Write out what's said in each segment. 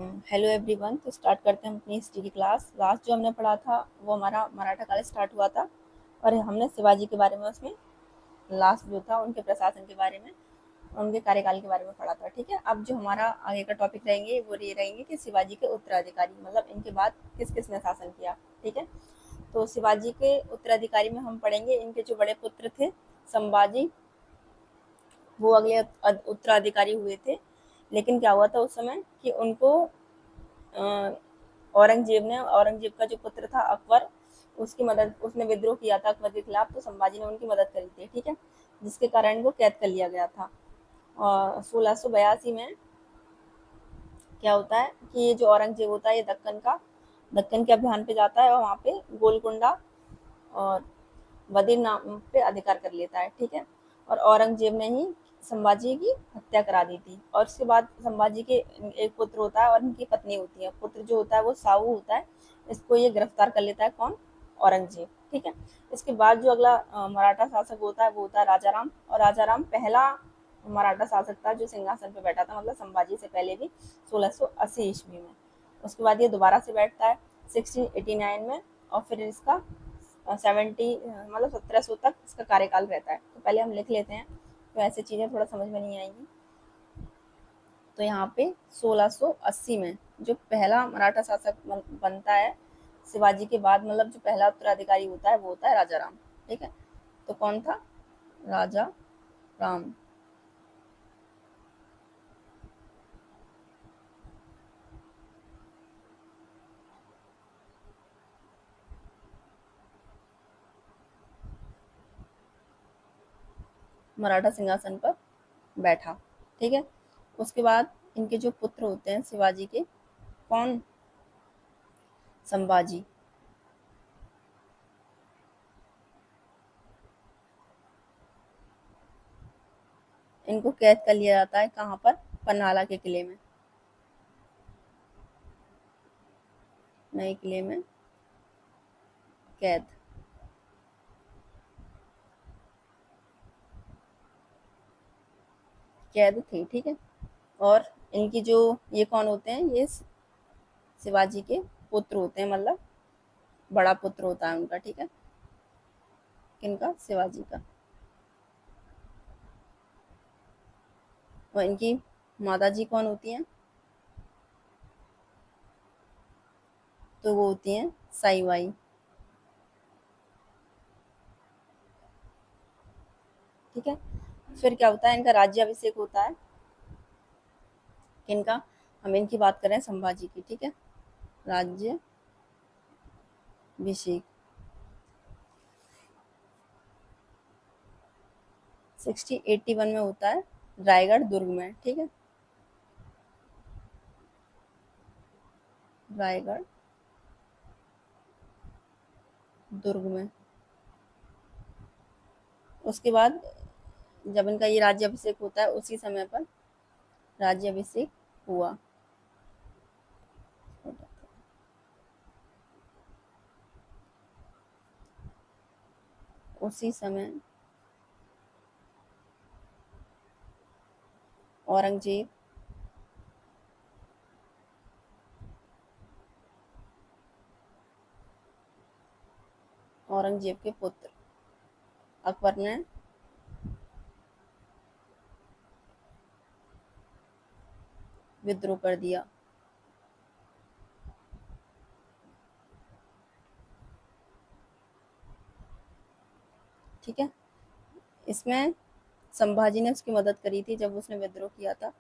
Hello everyone. तो start करते हैं हम अपनी हिस्ट्री की क्लास। लास्ट जो हमने पढ़ा था वो हमारा मराठा काल स्टार्ट हुआ था और हमने शिवाजी के बारे में उसमें लास्ट जो था उनके प्रशासन के बारे में, उनके कार्यकाल के बारे में पढ़ा था। ठीक है, अब जो हमारा आगे का टॉपिक रहेंगे वो ये रहेंगे कि शिवाजी के उत्तराधिकारी मतलब इनके बाद किस किस ने शासन किया। ठीक है, तो शिवाजी के उत्तराधिकारी में हम पढ़ेंगे इनके जो बड़े पुत्र थे संभाजी, वो अगले उत्तराधिकारी हुए थे। लेकिन क्या हुआ था उस समय कि उनको औरंगजेब का जो पुत्र था अकबर, उसकी मदद उसने विद्रोह किया था अकबर के खिलाफ, तो संभाजी ने उनकी मदद करी थी। ठीक है, जिसके कारण इनको कैद कर लिया गया था। और 1682 में क्या होता है कि ये जो औरंगजेब होता है ये दक्कन के अभियान पे जाता है और वहाँ पे गोलकुंडा और वजीर नाम पे अधिकार कर लेता है। ठीक है, और औरंगजेब ने ही संभाजी की हत्या करा दी थी। और उसके बाद संभाजी के एक पुत्र होता है और इनकी पत्नी होती है। पुत्र जो होता है वो साहू होता है, इसको ये गिरफ्तार कर लेता है। कौन? औरंगजेब। ठीक है, इसके बाद जो अगला मराठा शासक होता है वो होता है राजा राम। और राजा राम पहला मराठा शासक था जो सिंहासन पे बैठा था, मतलब संभाजी से पहले भी 1680 ईस्वी में। उसके बाद ये दोबारा से बैठता है 1689 में, और फिर इसका 1700 तक इसका कार्यकाल रहता है। तो पहले हम लिख लेते हैं, तो ऐसे चीज़ें थोड़ा समझ में नहीं आएंगी। तो यहाँ पे 1680 में जो पहला मराठा शासक बनता है शिवाजी के बाद, मतलब जो पहला उत्तराधिकारी होता है वो होता है राजा राम। ठीक है, तो कौन था? राजा राम। मराठा सिंहासन पर बैठा। ठीक है, उसके बाद इनके जो पुत्र होते हैं शिवाजी के, कौन? संभाजी। इनको कैद कर लिया जाता है कहाँ पर? पन्हाला के किले में, नए किले में कैद। कैद थे। ठीक है, और इनकी जो ये कौन होते हैं? ये शिवाजी के पुत्र होते हैं, मतलब बड़ा पुत्र होता है उनका। ठीक है, किनका? शिवाजी का। और इनकी माता जी कौन होती हैं? तो वो होती हैं साईबाई। ठीक है, फिर क्या होता है? इनका राज्याभिषेक होता है। किनका? हम इनकी बात करें संभाजी की। ठीक है, राज्याभिषेक 1681 में होता है रायगढ़ दुर्ग में। ठीक है, रायगढ़ दुर्ग में। उसके बाद जब इनका ये राज्याभिषेक होता है उसी समय पर राज्याभिषेक हुआ। उसी समय औरंगजेब औरंगजेब के पुत्र अकबर ने विद्रोह कर दिया। ठीक है, इसमें संभाजी ने उसकी मदद करी थी जब उसने विद्रोह किया था।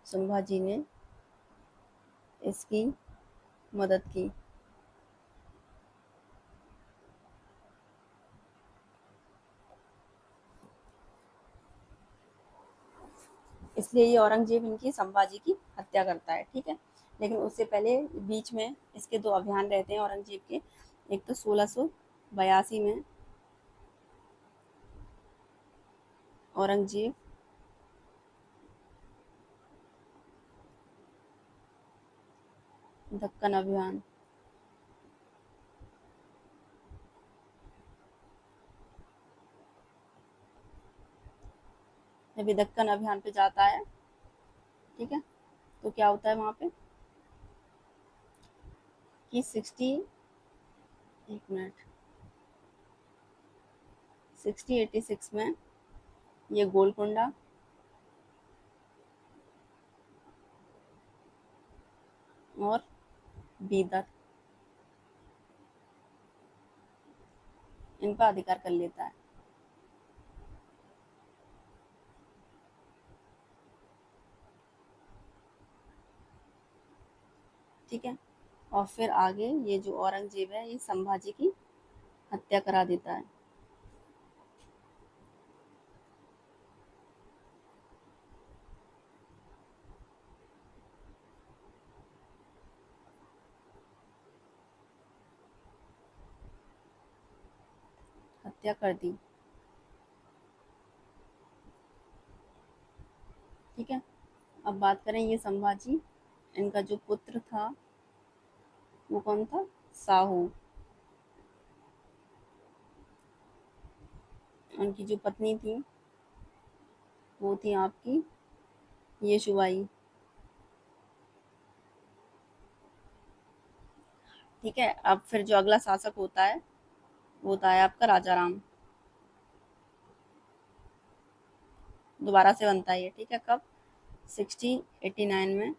संभाजी ने इसकी मदद की। इसलिए ये औरंगजेब इनकी संभाजी की हत्या करता है। ठीक है, लेकिन उससे पहले बीच में इसके दो अभियान रहते हैं औरंगजेब के। एक तो 1682 में औरंगजेब दक्कन अभियान, जब ये दक्कन अभियान पे जाता है, ठीक है, तो क्या होता है वहाँ पे कि 1686 में ये गोलकुंडा और बीदर इन पर अधिकार कर लेता है। ठीक है, और फिर आगे ये जो औरंगजेब है ये संभाजी की हत्या करा देता है। हत्या कर दी। ठीक है, अब बात करें ये संभाजी, इनका जो पुत्र था वो कौन था, साहू। उनकी जो पत्नी थी वो थी आपकी येशुबाई। ठीक है, अब फिर जो अगला शासक होता है वो होता है आपका राजा राम। दोबारा से बनता है ये, ठीक है, कब, 1689 में,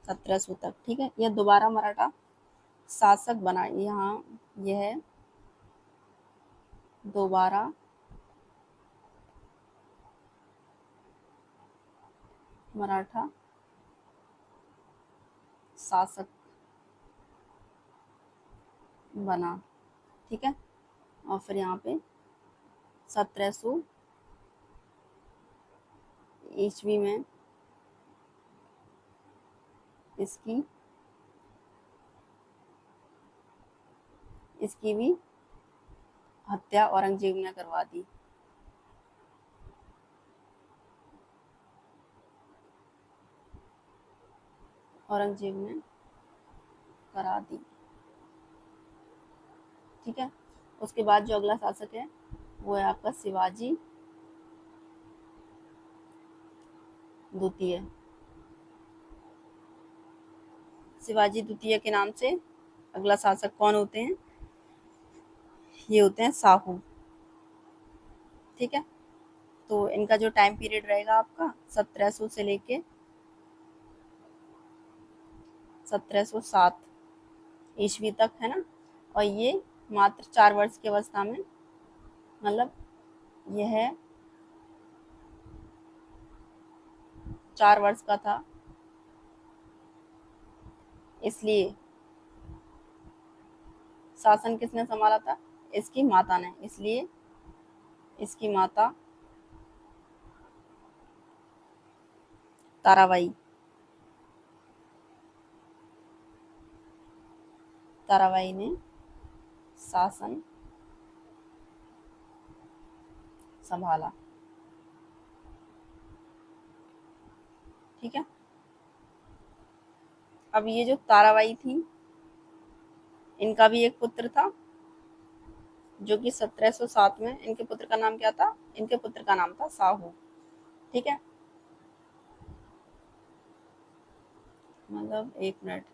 1700 तक। ठीक है, यह दोबारा मराठा शासक बना। यहाँ यह दोबारा मराठा शासक बना। ठीक है, और फिर यहाँ पे 1700 ईस्वी में इसकी इसकी भी हत्या औरंगजेब ने करवा दी। औरंगजेब ने करा दी। ठीक है, उसके बाद जो अगला शासक है वो है आपका शिवाजी द्वितीय। शिवाजी द्वितीय के नाम से अगला शासक कौन होते हैं, ये होते हैं साहू। ठीक है, तो इनका जो टाइम पीरियड रहेगा आपका 1700 से लेके 1707 ईस्वी तक, है ना। और ये मात्र 4 वर्ष की अवस्था में, मतलब यह 4 वर्ष का था, इसलिए शासन किसने संभाला था, इसकी माता ने, इसलिए इसकी माता ताराबाई ताराबाई ने शासन संभाला। ठीक है, अब ये जो ताराबाई थी इनका भी एक पुत्र था जो कि 1707 में, इनके पुत्र का नाम क्या था, इनके पुत्र का नाम था साहू। ठीक है, मतलब एक मिनट,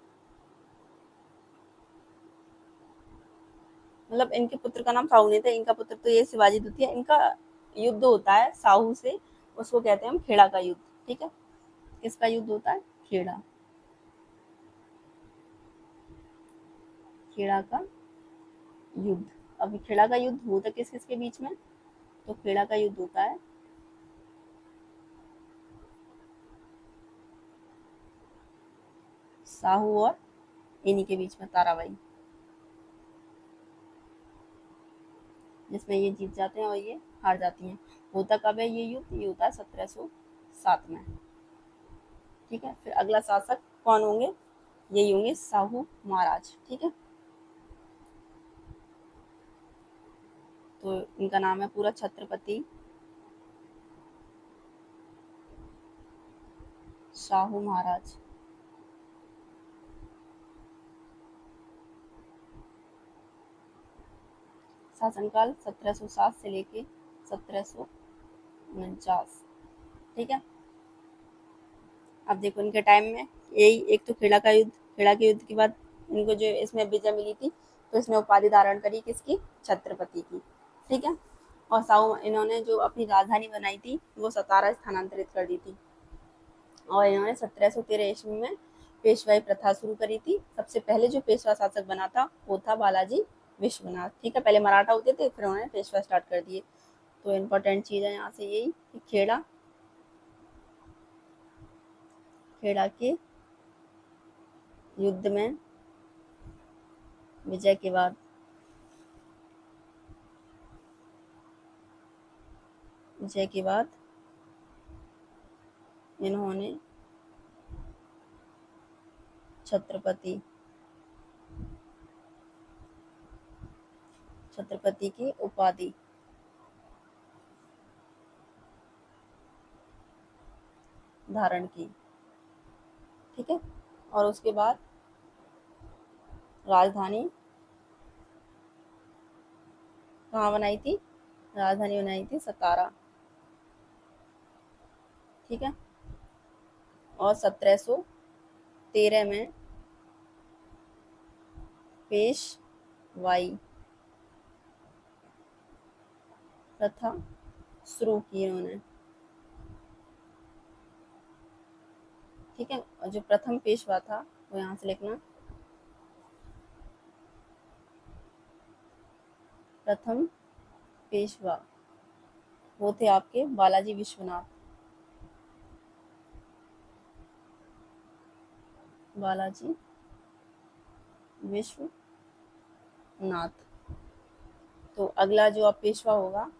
मतलब इनके पुत्र का नाम साहू नहीं था, इनका पुत्र तो ये शिवाजी द्वितीय। इनका युद्ध होता है साहू से, उसको कहते हैं हम खेड़ा का युद्ध। ठीक है, किसका युद्ध होता है, खेड़ा, खेड़ा का युद्ध। अब खेड़ा का युद्ध होता किस किस के बीच में, तो खेड़ा का युद्ध होता है साहू और इन्हीं के बीच में, ताराबाई, जिसमें ये जीत जाते हैं और ये हार जाती हैं। होता कब है ये युद्ध, ये होता है 1707 में। ठीक है, फिर अगला शासक कौन होंगे, यही होंगे साहू महाराज। ठीक है, तो इनका नाम है पूरा छत्रपति शाहू महाराज। शासनकाल 1707 से लेके 1700 49। ठीक है, अब देखो इनके टाइम में यही एक तो खेड़ा के युद्ध के बाद इनको जो इसमें विजय मिली थी, तो इसने उपाधि धारण करी किसकी, छत्रपति की। ठीक है, और साउ इन्होंने जो अपनी राजधानी बनाई थी वो सतारा स्थानांतरित कर दी थी, और इन्होंने 1713 ईस्वी में पेशवाई प्रथा शुरू करी थी। सबसे पहले जो पेशवा शासक बना था वो था बालाजी विश्वनाथ। ठीक है, पहले मराठा होते थे, फिर उन्होंने पेशवा स्टार्ट कर दिए। तो इम्पोर्टेंट चीज़ है यहाँ से यही कि खेड़ा के युद्ध में विजय के बाद इन्होंने छत्रपति की उपाधि धारण की। ठीक है, और उसके बाद राजधानी कहाँ बनाई थी, राजधानी बनाई थी सतारा। ठीक है, और 1713 में पेशवाई प्रथा शुरू की इन्होंने। ठीक है, और जो प्रथम पेशवा था वो यहाँ से लिखना, प्रथम पेशवा वो थे आपके बालाजी विश्वनाथ। बालाजी विश्वनाथ। तो अगला जो आप पेशवा होगा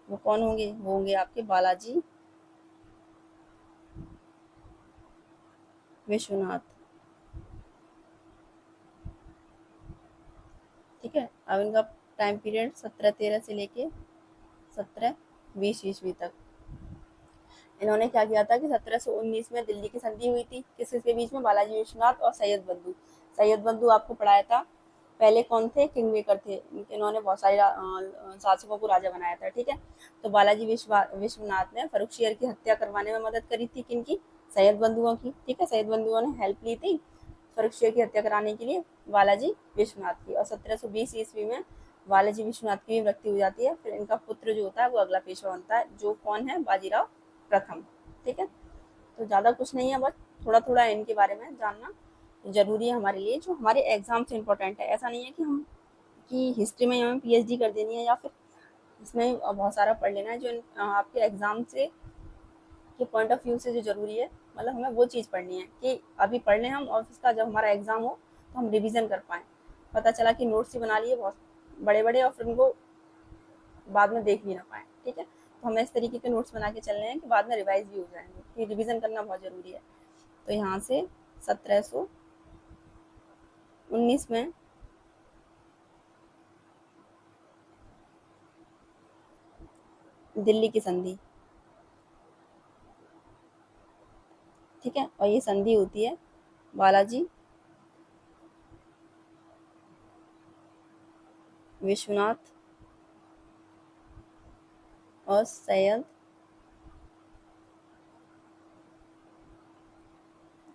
वो कौन होंगे, वो होंगे आपके बालाजी विश्वनाथ। ठीक है, अब इनका टाइम पीरियड 1713 से लेके 1720 ईस्वी तक। इन्होंने क्या किया था कि 1719 में दिल्ली की संधि हुई थी किसके बीच में, बालाजी विश्वनाथ और सैयद बंधु। सैयद बंधु आपको पढ़ाया था, पहले कौन थे, किंग मेकर थे। इन्होंने बहुत सारे शासकों को राजा बनाया था। ठीक है, तो बालाजी विश्वनाथ ने फर्रुखशियर की हत्या करवाने में मदद करी थी किनकी, सैयद बंधुओं की। ठीक है, सैयद बंधुओं ने हेल्प ली थी फर्रुखशियर की हत्या कराने के लिए बालाजी विश्वनाथ की। और 1720 ईस्वी में बालाजी विश्वनाथ की मृत्यु हो जाती है। फिर इनका पुत्र जो होता है वो अगला पेशवा बनता है, जो कौन है, बाजीराव प्रथम। ठीक है, तो ज़्यादा कुछ नहीं है, बस थोड़ा थोड़ा इनके बारे में जानना जरूरी है हमारे लिए, जो हमारे एग्जाम से इम्पोर्टेंट है। ऐसा नहीं है कि हम कि हिस्ट्री में हमें पीएचडी कर देनी है या फिर इसमें बहुत सारा पढ़ लेना है। जो आपके एग्जाम से के पॉइंट ऑफ व्यू से जो जरूरी है, मतलब हमें वो चीज़ पढ़नी है कि अभी पढ़ लें हम, और उसका जब हमारा एग्जाम हो तो हम रिविजन कर पाएँ। पता चला कि नोट्स ही बना लिए बहुत बड़े बड़े और फिर उनको बाद में देख भी ना पाए। ठीक है, तो हमें इस तरीके के नोट्स बना के चलने हैं कि बाद में रिवाइज भी हो जाएंगे, कि रिविजन करना बहुत ज़रूरी है। तो यहाँ से 1719 में दिल्ली की संधि। ठीक है, और ये संधि होती है बालाजी विश्वनाथ और सैयद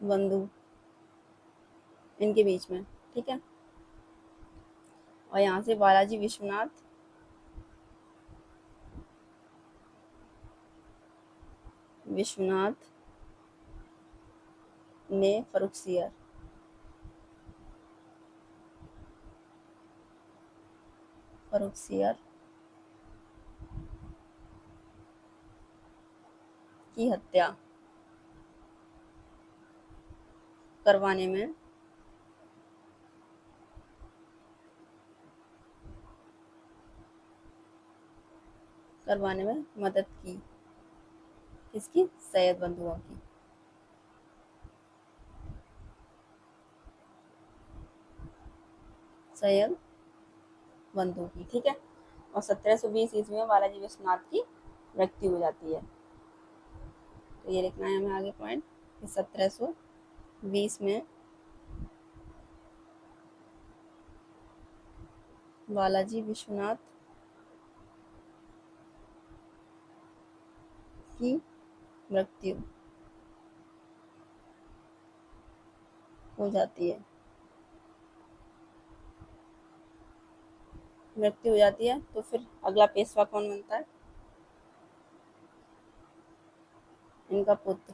बंधु इनके बीच में। ठीक है, और यहाँ से बालाजी विश्वनाथ ने फर्रुखसियर की हत्या करवाने में मदद की, किसकी, सैयद बंधुओं की। सैयद बंधु की। ठीक है, और 1720 ईस्वी में बालाजी विश्वनाथ की मृत्यु हो जाती है। तो ये लिखना है हमें आगे पॉइंट कि 1720 में बालाजी विश्वनाथ की मृत्यु हो जाती है, मृत्यु हो जाती है, तो फिर अगला पेशवा कौन बनता है? इनका पुत्र।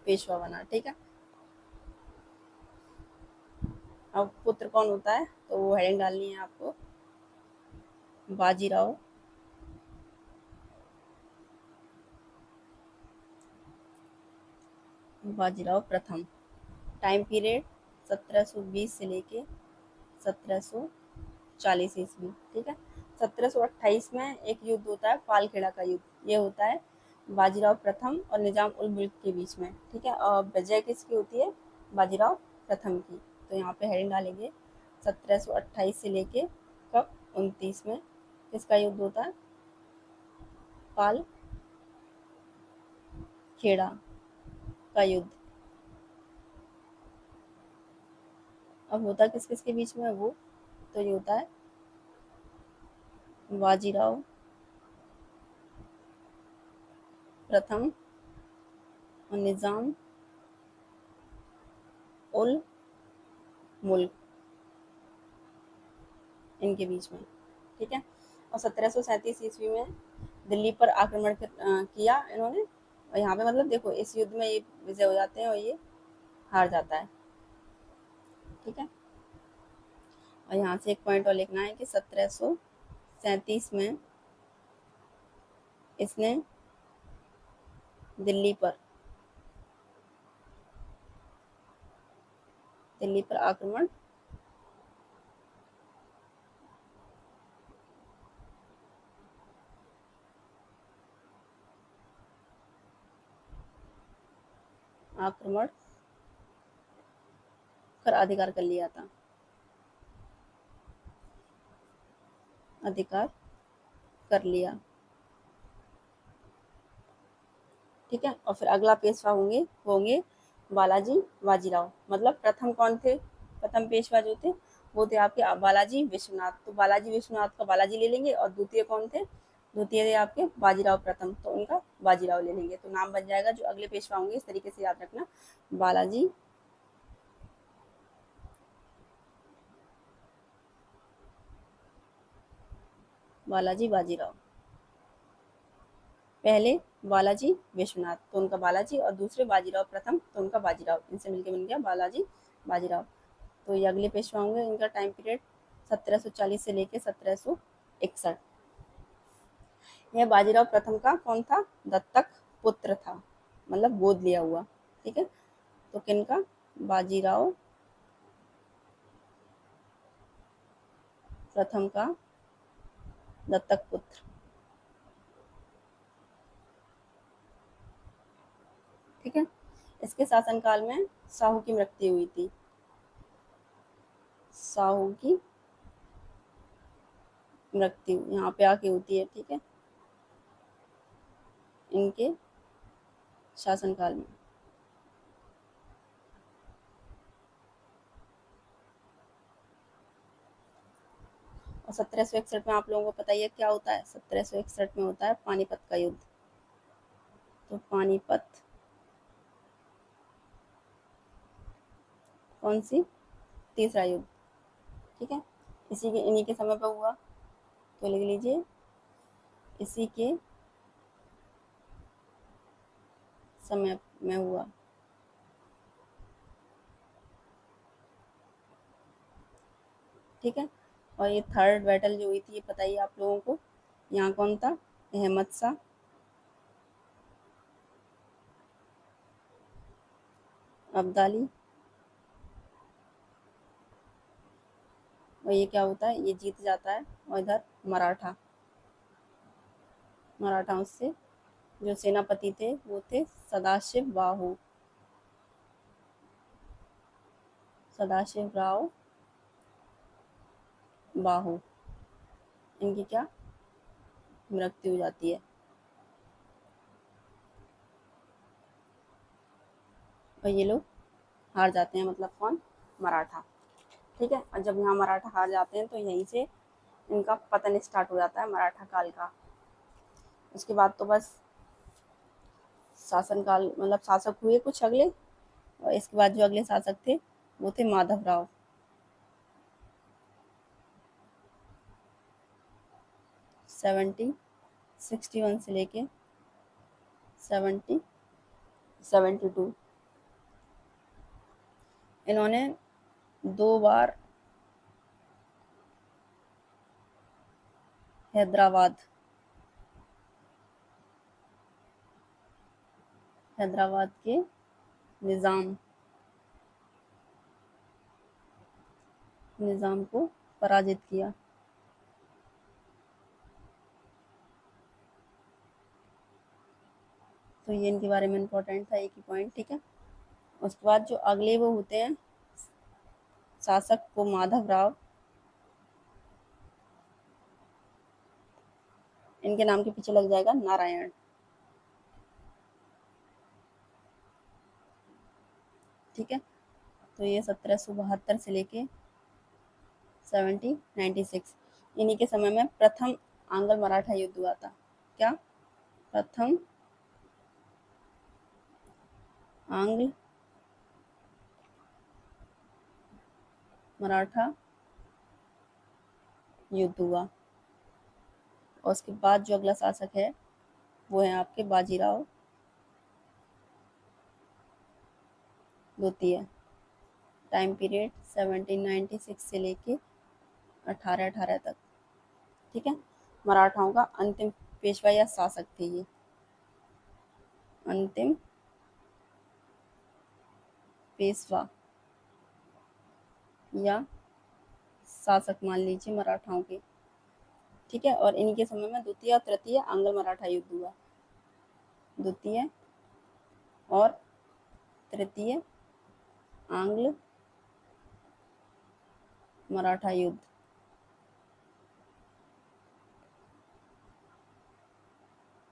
पेशवा बना, ठीक है। अब पुत्र कौन होता है, तो वो हेडिंग डालनी है आपको, बाजीराव बाजीराव प्रथम। टाइम पीरियड 1720 से लेके 1740 ईस्वी, ठीक है। 1728 में एक युद्ध होता है, पालखेड़ा का युद्ध। ये होता है बाजीराव प्रथम और निजाम उल मुल्क के बीच में, ठीक है। और विजय किसकी होती है? बाजीराव प्रथम की। तो यहाँ पे हेडिंग डालेंगे 1728 से लेके कब 29 में किसका युद्ध होता है? पाल खेड़ा का युद्ध। अब होता किस किस के बीच में है वो? तो ये होता है बाजीराव प्रथम और निजाम उल मुल्क, इनके बीच में, ठीक है। और 1737 ईस्वी में दिल्ली पर आक्रमण किया इन्होंने। और यहाँ पे मतलब देखो, इस युद्ध में ये विजय हो जाते हैं और ये हार जाता है, ठीक है। और यहाँ से एक पॉइंट और लिखना है कि 1737 में इसने दिल्ली पर आक्रमण कर अधिकार कर लिया था, अधिकार कर लिया, ठीक है। और फिर अगला पेशवा होंगे बालाजी बाजीराव। मतलब प्रथम कौन थे? प्रथम पेशवा जो थे वो थे आपके बालाजी विश्वनाथ। तो बालाजी विश्वनाथ का बालाजी ले लेंगे। और द्वितीय कौन थे? द्वितीय थे आपके बाजीराव प्रथम, तो उनका बाजीराव ले लेंगे। तो नाम बन जाएगा जो अगले पेशवा होंगे, इस तरीके से याद रखना, बालाजी बाजीराव। पहले बालाजी विश्वनाथ, तो उनका बालाजी, और दूसरे बाजीराव प्रथम, तो उनका बाजीराव। इनसे मिलकर बन गया बालाजी बाजीराव। तो ये अगले पेशवा होंगे। इनका टाइम पीरियड 1740 से लेके 1761। यह बाजीराव प्रथम का कौन था? दत्तक पुत्र था, मतलब गोद लिया हुआ, ठीक है। तो किनका? बाजीराव प्रथम का दत्तक पुत्र, ठीक है। इसके शासनकाल में साहू की मृत्यु हुई थी। साहू की मृत्यु यहाँ पे आके होती है, ठीक है, इनके शासनकाल में। और 1761 में आप लोगों को पता ही है क्या होता है? 1761 में होता है पानीपत का युद्ध। तो पानीपत कौन सी? तीसरा युद्ध, ठीक है। इन्हीं के समय पर हुआ, तो लिख लीजिए इसी के समय में हुआ, ठीक है। और ये थर्ड बैटल जो हुई थी, ये पता ही आप लोगों को, यहाँ कौन था? अहमद शाह अब्दाली। और ये क्या होता है? ये जीत जाता है। और इधर मराठाओं से जो सेनापति थे वो थे सदाशिव राव बाहू। इनकी क्या मृत्यु हो जाती है। और ये लोग हार जाते हैं, मतलब कौन? मराठा, ठीक है। और जब यहाँ मराठा हार जाते हैं तो यहीं से इनका पतन स्टार्ट हो जाता है मराठा काल का। उसके बाद तो बस शासनकाल मतलब शासक हुए कुछ अगले, और इसके बाद जो अगले शासक थे वो थे माधवराव। 1761 से लेके 1772। इन्होंने 2 बार हैदराबाद के निज़ाम को पराजित किया। तो ये इनके बारे में इम्पोर्टेंट था, एक ही पॉइंट, ठीक है। उसके बाद जो अगले वो होते हैं शासक वो माधवराव, इनके नाम के पीछे लग जाएगा नारायण, ठीक है। तो ये 1772 से लेके 1796, इन्हीं के समय में प्रथम आंग्ल मराठा युद्ध हुआ था। क्या? प्रथम आंग्ल मराठा युद्ध हुआ। और उसके बाद जो अगला शासक है वो है आपके बाजीराव द्वितीय। टाइम पीरियड 1796 से लेके 1818 तक, ठीक है। मराठाओं का अंतिम पेशवा या शासक थे ये, अंतिम पेशवा या शासक मान लीजिए मराठाओं के, ठीक है। और इन्हीं के समय में द्वितीय और तृतीय आंग्ल मराठा युद्ध हुआ। द्वितीय और तृतीय आंग्ल मराठा युद्ध।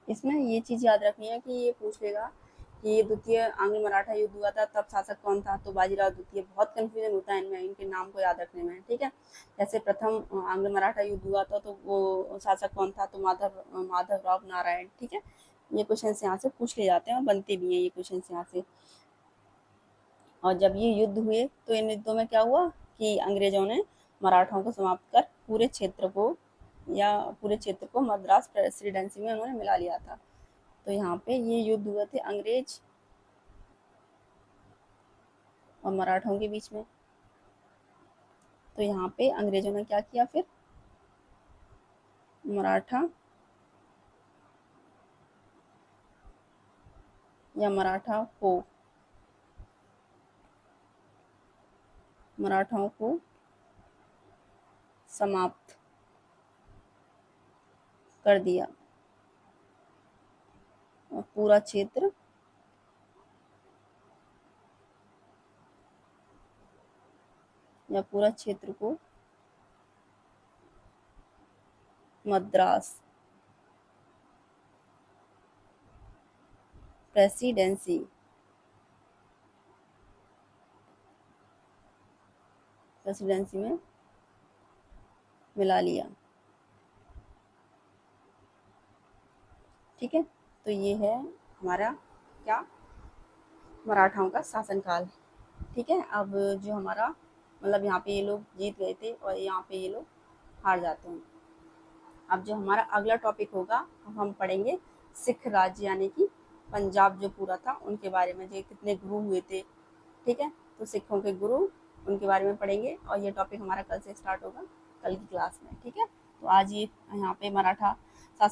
इसमें ये चीज याद रखनी है कि ये पूछ लेगा कि ये द्वितीय आंग्ल मराठा युद्ध हुआ था तब शासक कौन था, तो बाजीराव द्वितीय। बहुत कंफ्यूजन होता है इनमें, इनके नाम को याद रखने में, ठीक है। जैसे प्रथम आंग्ल मराठा युद्ध हुआ था तो वो शासक कौन था, तो माधवराव नारायण, ठीक है। ये क्वेश्चन यहाँ से पूछ ले जाते हैं और बनते भी हैं ये क्वेश्चन यहाँ से। और जब ये युद्ध हुए तो इन युद्धों में क्या हुआ कि अंग्रेजों ने मराठाओं को समाप्त कर पूरे क्षेत्र को मद्रास प्रेसिडेंसी में उन्होंने मिला लिया था। तो यहाँ पे ये युद्ध हुए थे अंग्रेज और मराठाओं के बीच में। तो यहाँ पे अंग्रेजों ने क्या किया, फिर मराठा या मराठाओं को समाप्त कर दिया और पूरा क्षेत्र को मद्रास प्रेसिडेंसी में मिला लिया, ठीक है। तो ये है हमारा क्या, मराठाओं का शासनकाल, ठीक है। अब जो हमारा मतलब यहाँ पे ये लोग जीत गए थे और यहाँ पे ये लोग हार जाते हैं। अब जो हमारा अगला टॉपिक होगा, अब हम पढ़ेंगे सिख राज्य यानी कि पंजाब जो पूरा था उनके बारे में, जो कितने गुरु हुए थे, ठीक है। तो सिखों के गुरु उनके बारे में पढ़ेंगे और ये टॉपिक हमारा कल से स्टार्ट होगा, कल की क्लास में, ठीक है। तो आज ये यहाँ पे मराठा